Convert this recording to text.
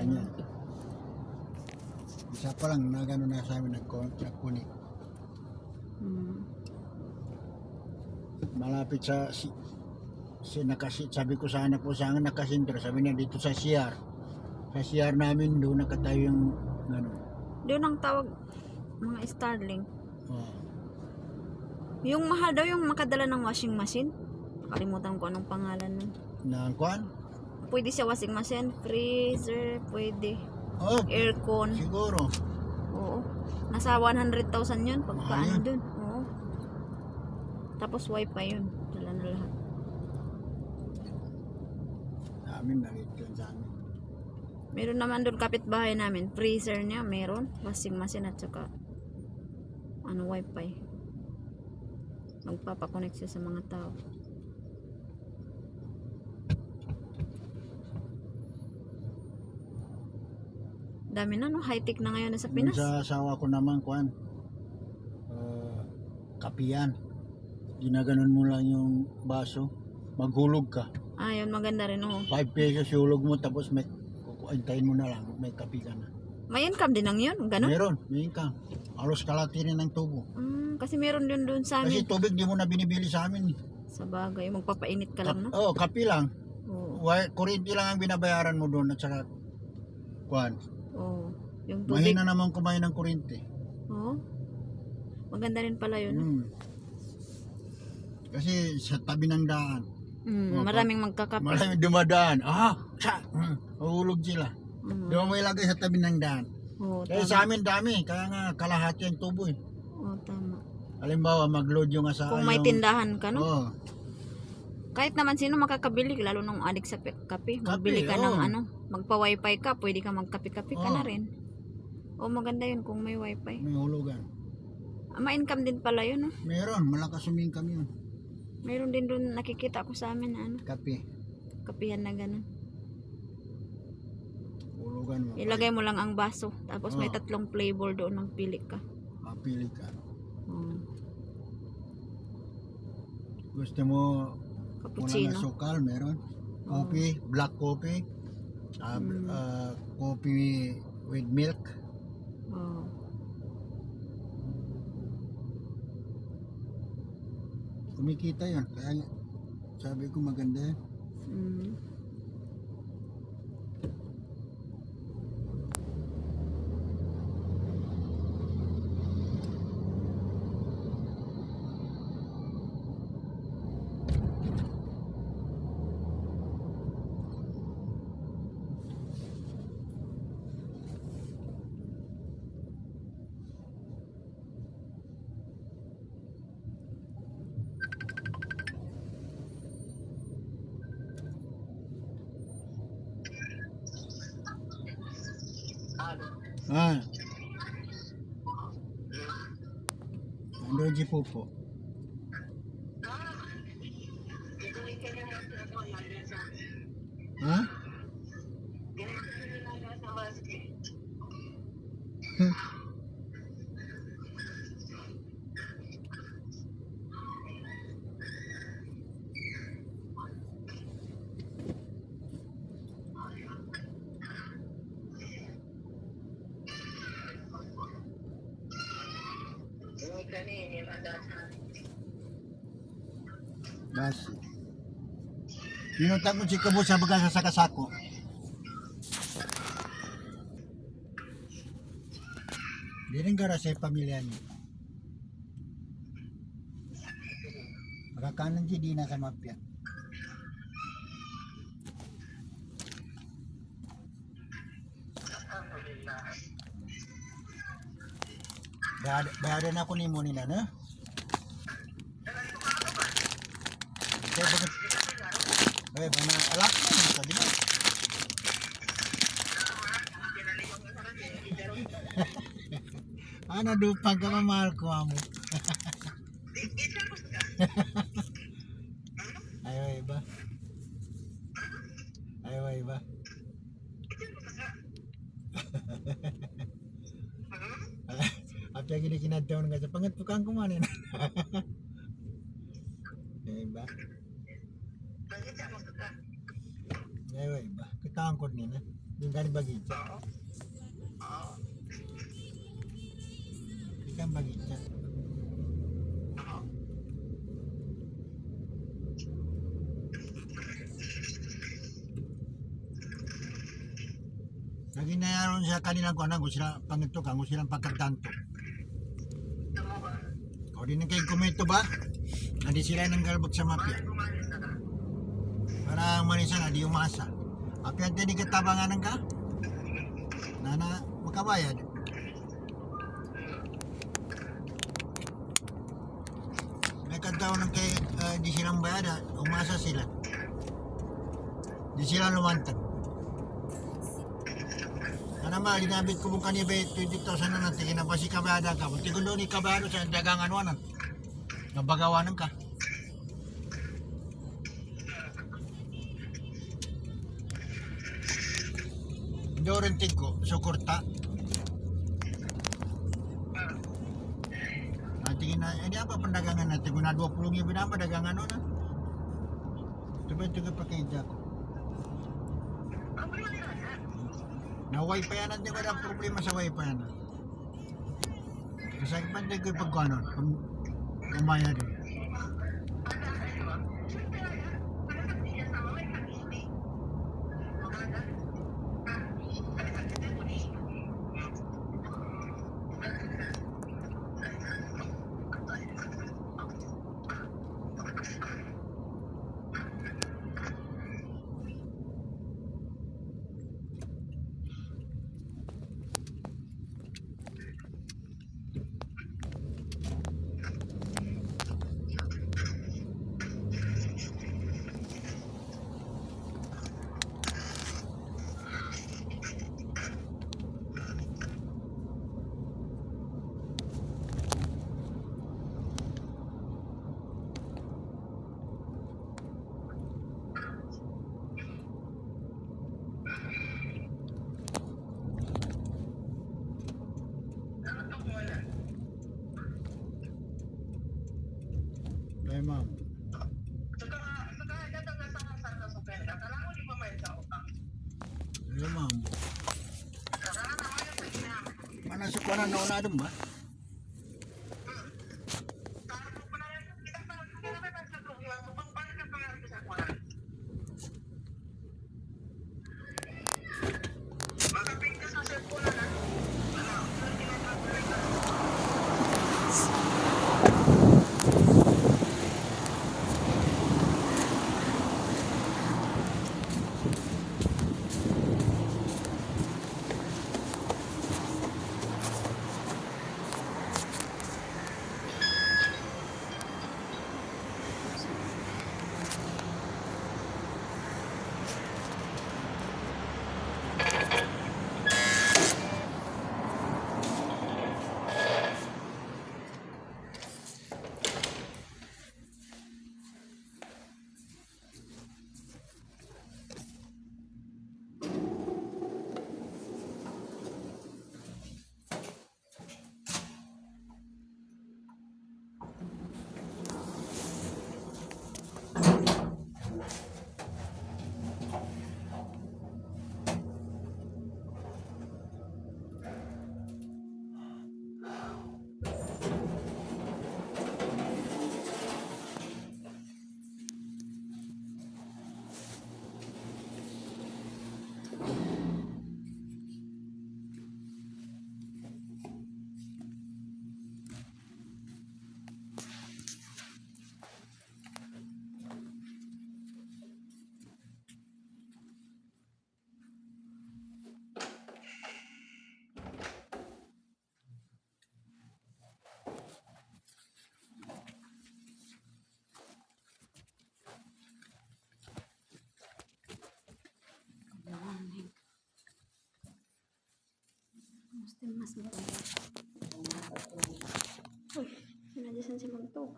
Ganyan. Isa pa lang na gano'n na sa amin nagkunik. Malapit sa sabi ko sa anak ko sa akin nakasinter, sabi niya dito sa CR. Sa CR namin doon nakatayo yung gano'n. Doon ang tawag mga Starlink. Oh. Yung mahal daw yung makadala ng washing machine. Nakalimutan ko anong pangalan nun. Na kuan? Pwede siya washing machine, freezer, pwede. Oh, Aircon. siguro. Oo. Nasa 100,000 yun pagkaano Mahal yun. dun. Oo. Tapos wifi yun. Dala na lahat. Sa amin, maliit yun sa amin. Meron naman doon kapitbahay namin. Freezer niya meron. Washing machine at saka wifi. Magpapakonect siya sa mga tao. Dami na high-tech na ngayon sa Pinas. Sa asawa ko naman, kuan, kapiyan. Ginaganon mo lang yung baso, maghulog ka. Yun maganda rin 5 pesos hulog mo tapos may antayin mo na lang, may kapi ka na. May income din ang yun, gano'n? Meron, may ka. Alos kalati rin ng tubo. Kasi meron din doon sa Kasi amin. tubig di mo na binibili sa amin. Sa bagay, magpapainit ka lang, no? Kapi lang. Oo. Kuryente lang ang binabayaran mo doon at saka kuan. Oo. Yung tubig. Mahina naman kumain ng kuryente. Oo. Maganda rin pala yun. Kasi sa tabi ng daan. Maraming magkakape. Maraming dumadaan. Mahulog sila. Di mo may lagay sa tabi ng daan. Oo, Kaya tama. sa amin dami. Kaya nga kalahati ang tubo eh. Oo, tama. Halimbawa mag-load yung asa. Kung may tindahan ka, no? Oo. Kahit naman sino makakabili, lalo nung adik sa kape. Magbili ka ng magpa-wifi ka, pwede ka magkape-kape ka na rin. Maganda yun kung may wifi. May hulugan. Ma-income din pala yun, no? Meron, malakas umingkam yun. Meron din doon nakikita ko sa amin na Kape. kapihan na gano'n. Hulugan mo. Ilagay mo lang ang baso, tapos may 3 flavor doon, magpili ka. Mapili ka. Gusto mo wala Cappuccino. na sukal, meron. Coffee, black coffee. Coffee with milk. Kumikita yun. Kaya sabi ko maganda yan. Ano si Popo? Ha? Basi. Pinunta ko si Kabo sa baga sa kasako. Di rin gara sa pamilya niya. Makakanan si Dina sa mafia. Bayaran ako ni mo nila, no? Kaya bakit? Ay, bana alak na sabi mo. Ano dupang ka mahal ko amo. Ayo iba. Ayo iba. Apa gini kinadtaon nga sa pangatpukan ko man. Iba. Ayo iba. tangkod nila. Yung gani bagitsa. Ikan bagitsa. Lagi na yaron sa kanilang kuanan kung sila pangito kung silang pagkatanto. O din kay komento ba? Hindi sila nang galbag sa mafia. Para manisa na di umasa. Api ang tini katabangan ka? Nana makabayad. Nagkataon ng kay di silang bayad, umasa sila. Di sila lumantag. Ano ba, ginabit ko mong kanya ba 20,000 na natin, kinabasi kabada ka. Munti ko doon ikabado sa dagang anuanan. Nabagawanan ka. Hindi ko rin ko, sukurta. Tingin na, hindi apa pendagangan natin, kung na 20,000 binapa dagangan ano na. Tuba-tuba pakita ko. Na wifi yan natin wala problema sa wifi yan. Kasi pantay ko pag ano, kumaya din. Ay ma'am. Ay ma'am. Mana sa kuwanan na una doon ba? Mas maganda. Uy, sinadyasan si Magto.